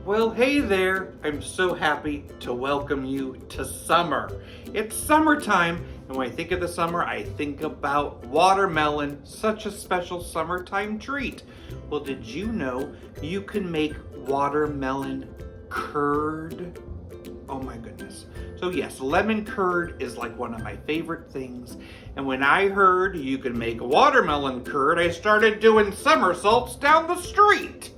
Well, hey there. I'm so happy to welcome you to summer. It's summertime, and when I think of the summer, I think about watermelon, such a special summertime treat. Well, did you know you can make watermelon curd? Oh my goodness. So yes, lemon curd is like one of my favorite things. And when I heard you can make watermelon curd, I started doing somersaults down the street.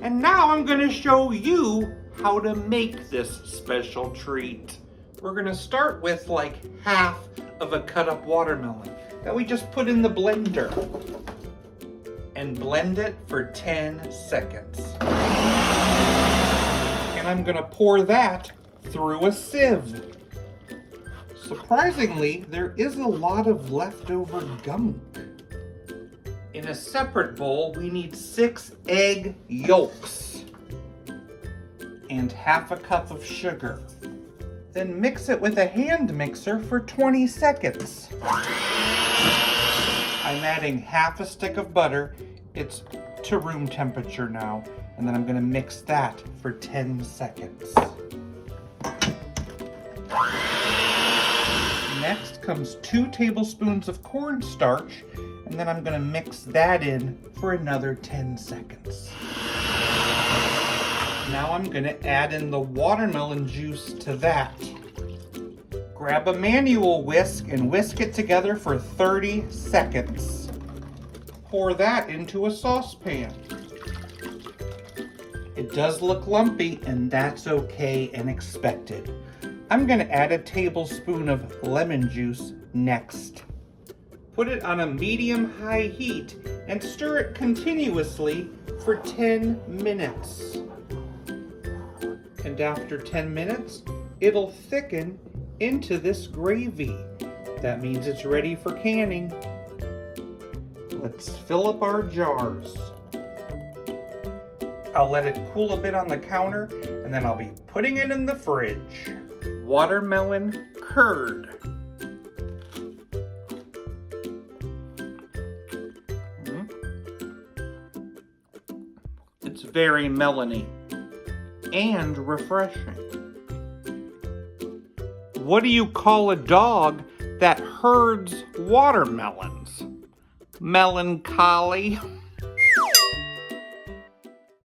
And now I'm gonna show you how to make this special treat. We're gonna start with like half of a cut up watermelon that we just put in the blender and blend it for 10 seconds. And I'm gonna pour that through a sieve. Surprisingly, there is a lot of leftover gunk. In a separate bowl, we need 6 egg yolks and half a cup of sugar. Then mix it with a hand mixer for 20 seconds. I'm adding half a stick of butter. It's to room temperature now. And then I'm gonna mix that for 10 seconds. Next comes 2 tablespoons of cornstarch, and then I'm gonna mix that in for another 10 seconds. Now I'm gonna add in the watermelon juice to that. Grab a manual whisk and whisk it together for 30 seconds. Pour that into a saucepan. It does look lumpy, and that's okay and expected. I'm gonna add a tablespoon of lemon juice next. Put it on a medium-high heat and stir it continuously for 10 minutes. And after 10 minutes, it'll thicken into this gravy. That means it's ready for canning. Let's fill up our jars. I'll let it cool a bit on the counter, and then I'll be putting it in the fridge. Watermelon curd. It's very melony and refreshing. What do you call a dog that herds watermelons? Melancholy.